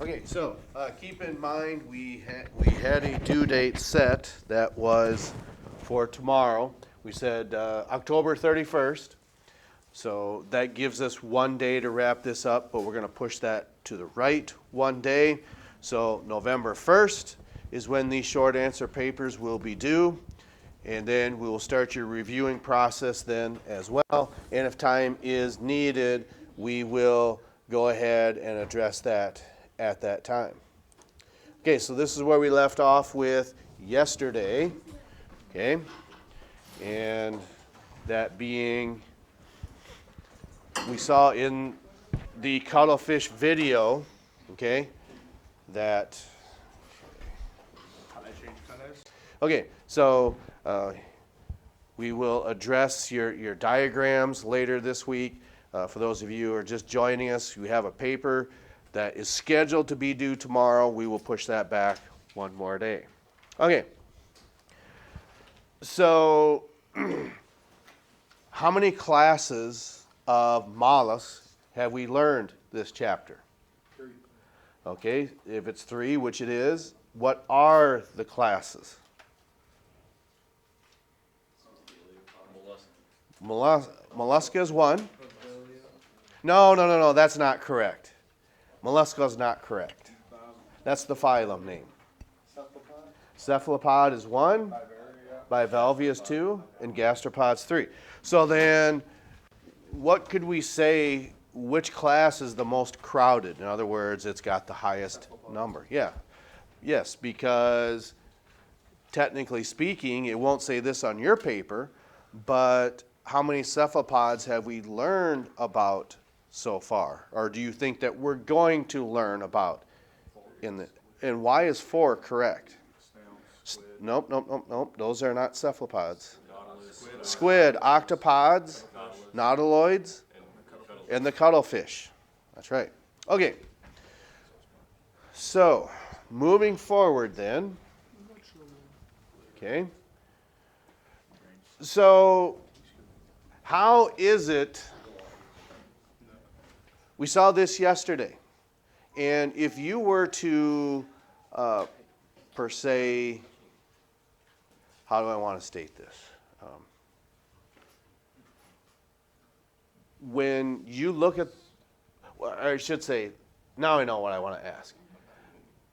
Okay, so keep in mind we had a due date set that was for tomorrow. We said October 31st. So that gives us one day to wrap this up, but we're going to push that to the right one day. So November 1st is when these short answer papers will be due. And then we will start your reviewing process then as well. And if time is needed, we will go ahead and address that at that time. Okay, so this is where we left off with yesterday. Okay, and that being, we saw in the cuttlefish video, okay, that, How I change colors? okay, so we will address your diagrams later this week. For those of you who are just joining us, you have a paper that is scheduled to be due tomorrow. We will push that back one more day. Okay, so how many classes of mollusks have we learned this chapter? 3. Okay, if it's 3, which it is, what are the classes? Mollusca is 1. No, that's not correct. Mollusca is not correct. That's the phylum name. Cephalopod is 1, bivalvia is 2, and gastropod's 3. So then, what could we say, which class is the most crowded? In other words, it's got the highest number. Yeah. Yes, because technically speaking, it won't say this on your paper, but how many cephalopods have we learned about so far? Or do you think that we're going to learn about in the, and why is 4 correct? Nope. Those are not cephalopods. Squid, octopods, nautiloids, and the cuttlefish. That's right. Okay. So, moving forward then. Okay. So, how is it, we saw this yesterday, and if you were to, per se, how do I want to state this? When you look at, or I should say, now I know what I want to ask.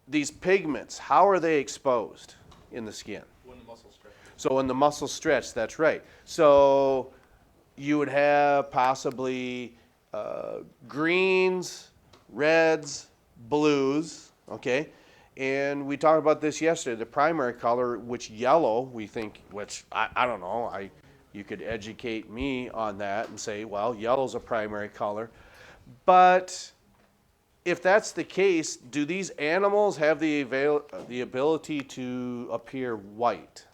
These pigments, how are they exposed in the skin? When the muscles stretch. So when the muscles stretch, that's right. So you would have possibly greens, reds, blues, okay? And we talked about this yesterday, the primary color, which yellow, we think, which I don't know, you could educate me on that and say, well, yellow's a primary color. But if that's the case, do these animals have the ability to appear white?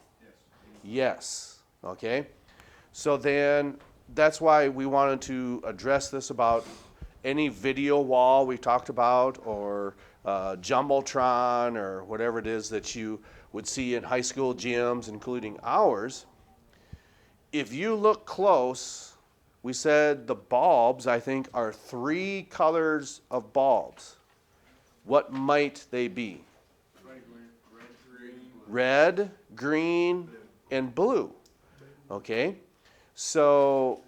Yes. Okay. So then that's why we wanted to address this about any video wall we talked about, or Jumbotron, or whatever it is that you would see in high school gyms, including ours. If you look close, we said the bulbs, I think, are 3 colors of bulbs. What might they be? Red, green, and blue. Okay? So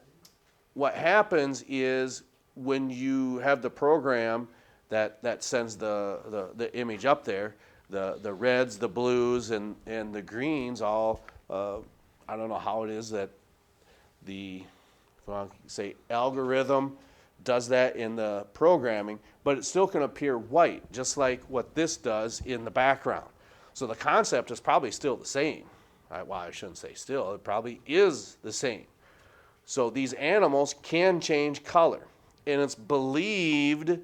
what happens is when you have the program that sends the image up there, the reds, the blues, and the greens all, I don't know how it is that the, say, algorithm does that in the programming, but it still can appear white, just like what this does in the background. So the concept is probably still the same. Well, I shouldn't say still, it probably is the same. So these animals can change color. And it's believed,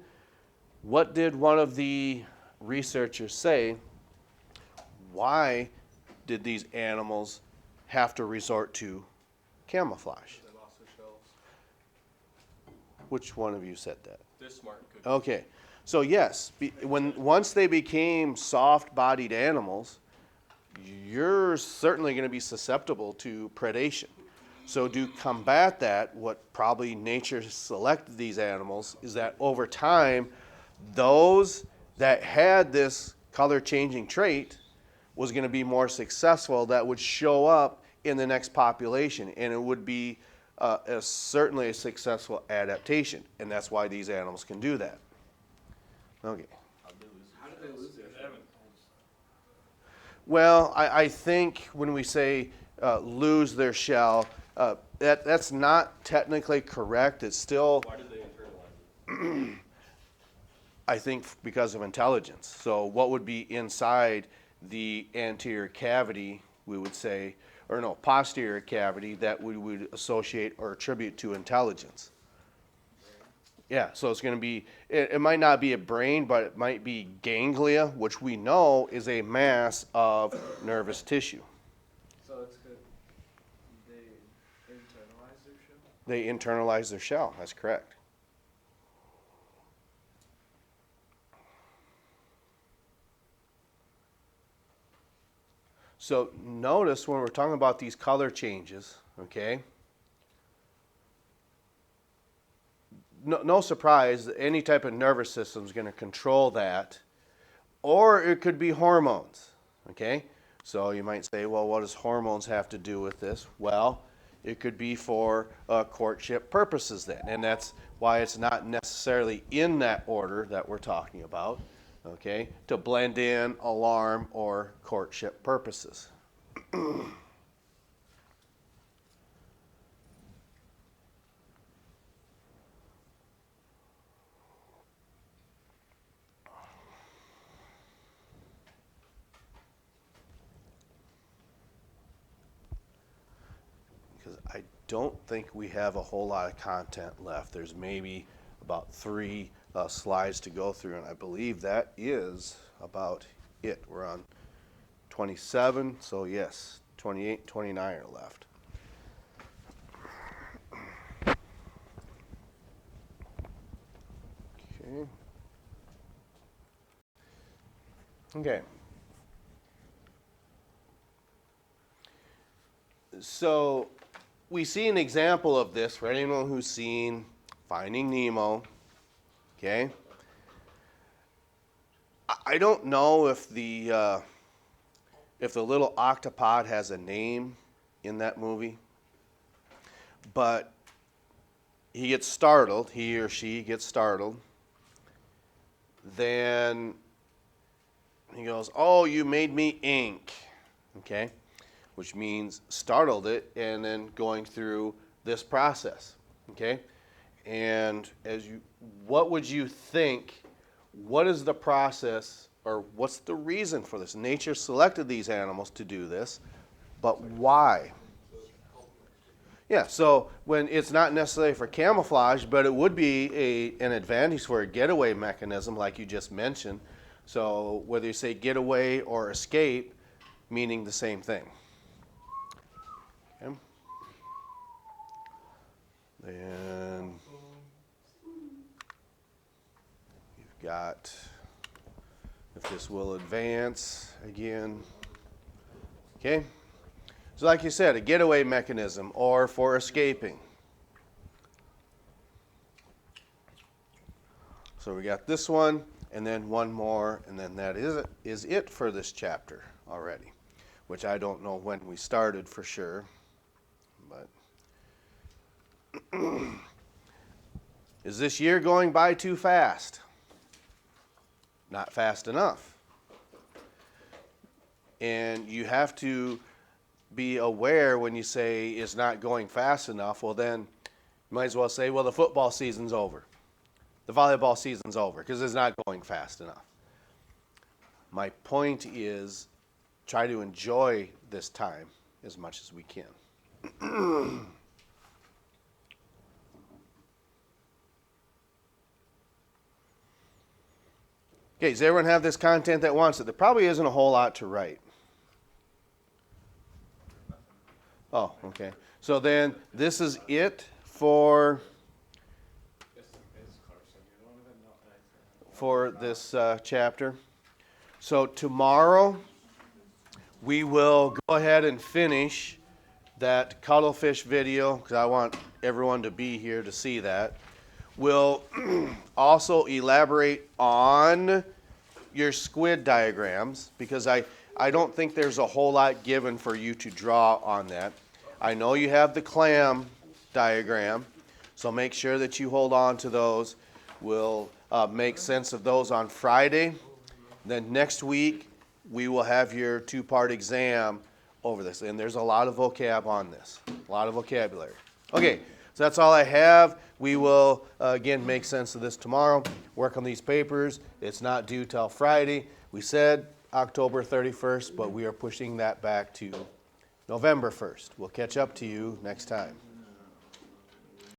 what did one of the researchers say? Why did these animals have to resort to camouflage? They lost their shells. Which one of you said that? This smart could. Okay. So yes, once they became soft-bodied animals, you're certainly going to be susceptible to predation. So to combat that, what probably nature selected these animals is that over time, those that had this color changing trait was going to be more successful, that would show up in the next population, and it would be certainly a successful adaptation, and that's why these animals can do that. Okay. How did they lose their shell? Well, I think when we say lose their shell, that's not technically correct. It's still, Why did they internalize it? I think, because of intelligence. So what would be inside the anterior cavity, we would say, or no, posterior cavity, that we would associate or attribute to intelligence. Yeah, so it's going to be, it might not be a brain, but it might be ganglia, which we know is a mass of nervous tissue. So it's good. They internalize their shell? They internalize their shell, that's correct. So notice when we're talking about these color changes, okay? No surprise, any type of nervous system is going to control that, or it could be hormones, okay? So you might say, well, what does hormones have to do with this? Well, it could be for courtship purposes then, and that's why it's not necessarily in that order that we're talking about, okay? To blend in, alarm, or courtship purposes. I don't think we have a whole lot of content left. There's maybe about 3 slides to go through, and I believe that is about it. We're on 27, so yes, 28, 29 are left. Okay. So we see an example of this for anyone who's seen Finding Nemo. Okay. I don't know if the little octopod has a name in that movie, but he gets startled. He or she gets startled. Then he goes, "Oh, you made me ink." Okay. Which means startled it, and then going through this process, okay? And what would you think, what is the process, or what's the reason for this? Nature selected these animals to do this, but why? Yeah, so when it's not necessarily for camouflage, but it would be an advantage for a getaway mechanism like you just mentioned. So whether you say getaway or escape, meaning the same thing. Okay. Then you've got, if this will advance again. Okay. So like you said, a getaway mechanism or for escaping. So we got this one and then one more, and then that is it for this chapter already, which I don't know when we started for sure. But is this year going by too fast? Not fast enough. And you have to be aware when you say it's not going fast enough, well then you might as well say, well, the football season's over. The volleyball season's over because it's not going fast enough. My point is try to enjoy this time as much as we can. Okay, does everyone have this content that wants it? There probably isn't a whole lot to write. Oh, okay. So then this is it for this chapter. So tomorrow we will go ahead and finish that cuttlefish video because I want everyone to be here to see that. We'll also elaborate on your squid diagrams, because I don't think there's a whole lot given for you to draw on that. I know you have the clam diagram, so make sure that you hold on to those. We'll make sense of those on Friday. Then next week, we will have your two-part exam over this. And there's a lot of vocab on this, a lot of vocabulary. Okay, so that's all I have. We will, again, make sense of this tomorrow, work on these papers. It's not due till Friday. We said October 31st, but we are pushing that back to November 1st. We'll catch up to you next time.